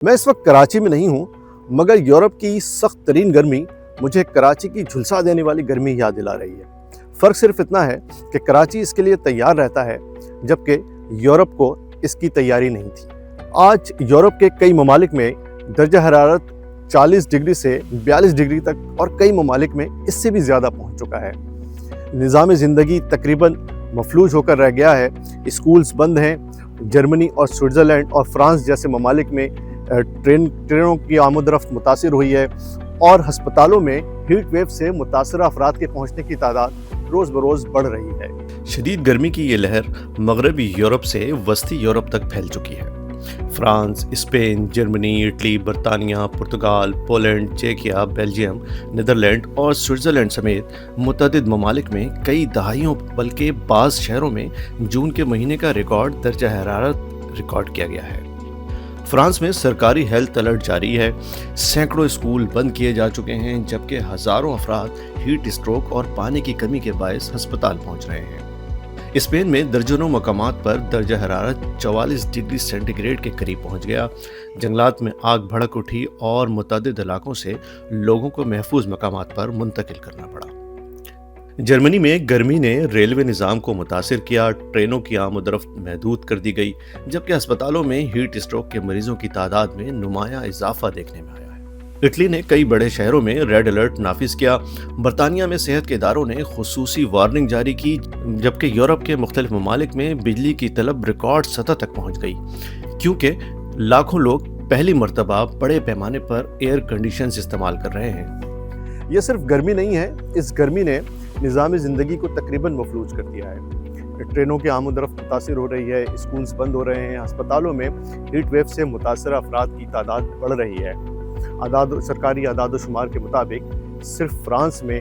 मैं इस वक्त कराची में नहीं हूँ, मगर यूरोप की सख्त तरीन गर्मी मुझे कराची की झुलसा देने वाली गर्मी याद दिला रही है। फ़र्क सिर्फ इतना है कि कराची इसके लिए तैयार रहता है, जबकि यूरोप को इसकी तैयारी नहीं थी। आज यूरोप के कई ममालिक में दर्जा हरारत 40 डिग्री से 42 डिग्री तक और कई ममालिक में इससे भी ज़्यादा पहुँच चुका है। निज़ाम ज़िंदगी तकरीबन मफलूज होकर रह गया है। स्कूल्स बंद हैं। जर्मनी और स्विट्ज़रलैंड और फ्रांस जैसे ममालिक में ट्रेनों की आमद-ओ-रफ्त मुतासिर हुई है और हस्पतालों में हीट वेव से मुतासरा अफराद के पहुँचने की तादाद रोज़ बरोज़ बढ़ रही है। शदीद गर्मी की ये लहर मगरबी यूरोप से वस्ती यूरोप तक फैल चुकी है। फ्रांस, स्पेन, जर्मनी, इटली, बरतानिया, पुर्तगाल, पोलैंड, चेकिया, बेल्जियम, नीदरलैंड और स्विट्ज़रलैंड समेत मुतअद्दिद ममालिक में कई दहाइयों बल्कि बाज़ शहरों में जून के महीने का रिकॉर्ड दर्जा हरारत रिकॉर्ड किया गया है। फ्रांस में सरकारी हेल्थ अलर्ट जारी है। सैकड़ों स्कूल बंद किए जा चुके हैं, जबकि हज़ारों अफराद हीट स्ट्रोक और पानी की कमी के बायस अस्पताल पहुंच रहे हैं। स्पेन में दर्जनों मकामात पर दर्जा हरारत 44 डिग्री सेंटीग्रेड के करीब पहुंच गया। जंगलात में आग भड़क उठी और मुतअद्दिद इलाकों से लोगों को महफूज मकामात पर मुंतकिल करना पड़ा। जर्मनी में गर्मी ने रेलवे निज़ाम को मुतासिर किया। ट्रेनों की आमद-ओ-रफ्त महदूद कर दी गई, जबकि अस्पतालों में हीट स्ट्रोक के मरीजों की तादाद में नुमाया इजाफा देखने में आया है। इटली ने कई बड़े शहरों में रेड अलर्ट नाफिज किया। बरतानिया में सेहत के इदारों ने खुसूसी वार्निंग जारी की, जबकि यूरोप के मुख्तलिफ ममालिक में बिजली की तलब रिकॉर्ड सतह तक पहुंच गई, क्योंकि लाखों लोग पहली मरतबा बड़े पैमाने पर एयर कंडीशंस इस्तेमाल कर रहे हैं। ये सिर्फ गर्मी नहीं है, इस गर्मी ने निज़ाम ज़िंदगी को तकरीबन मफलूज कर दिया है। ट्रेनों की आमद-ओ-रफ्त मुतासिर हो रही है, स्कूल्स बंद हो रहे हैं, अस्पतालों में हीट वेव से मुतासर अफराद की तादाद बढ़ रही है। सरकारी आदाद शुमार के मुताबिक सिर्फ फ्रांस में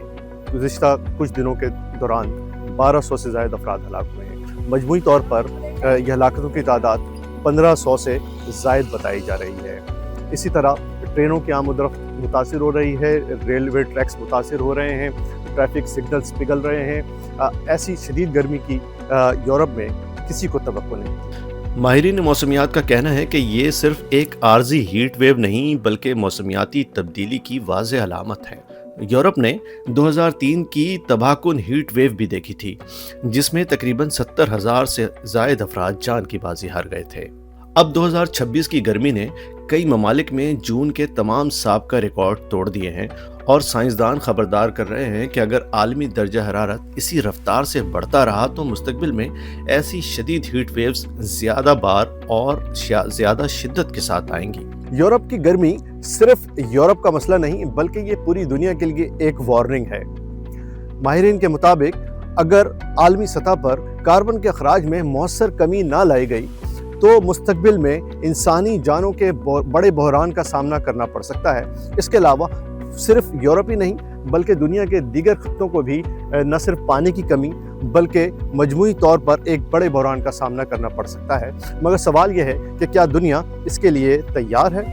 गुज़िश्ता कुछ दिनों के दौरान 1200 से ज़ायद अफराद हलाक हुए हैं। मजमूई तौर पर यह हलाकतों की तादाद 1500 से ज़ायद बताई जा रही है। इसी तरह ट्रेनों की आमद-ओ-रफ्त मुतासिर हो रही है, रेलवे ट्रैक्स मुतासिर हो रहे हैं, ट्रैफिक सिग्नल्स पिघल रहे हैं। ऐसी शदीद गर्मी की यूरोप में किसी को तवक्को नहीं। माहिरीन मौसमियात का कहना है कि ये सिर्फ एक आर्जी हीट वेव नहीं, बल्कि मौसमियाती तब्दीली की वाज़ेह अलामत है। यूरोप ने 2003 की तबाहकुन हीट वेव भी देखी थी, जिसमें तकरीबन 70,000 से ज़ायद अफराद जान की बाजी हार गए थे। अब 2026 की गर्मी ने कई ममालिक में जून के तमाम साबका रिकॉर्ड तोड़ दिए हैं और साइंसदान खबरदार कर रहे हैं कि अगर आलमी दर्जा हरारत इसी रफ्तार से बढ़ता रहा तो मुस्तकबिल में ऐसी शदीद हीट वेव्स ज़्यादा बार और ज़्यादा शिद्दत के साथ आएंगी। यूरोप की गर्मी सिर्फ यूरोप का मसला नहीं, बल्कि ये पूरी दुनिया के लिए एक वार्निंग है। माहिरीन के मुताबिक अगर आलमी सतह पर कार्बन के अखराज में मौसर कमी ना लाई गई तो मुस्तकबिल में इंसानी जानों के बड़े बहरान का सामना करना पड़ सकता है। इसके अलावा सिर्फ यूरोप ही नहीं, बल्कि दुनिया के दीगर खित्तों को भी न सिर्फ पानी की कमी बल्कि मजमूई तौर पर एक बड़े बहरान का सामना करना पड़ सकता है। मगर सवाल यह है कि क्या दुनिया इसके लिए तैयार है?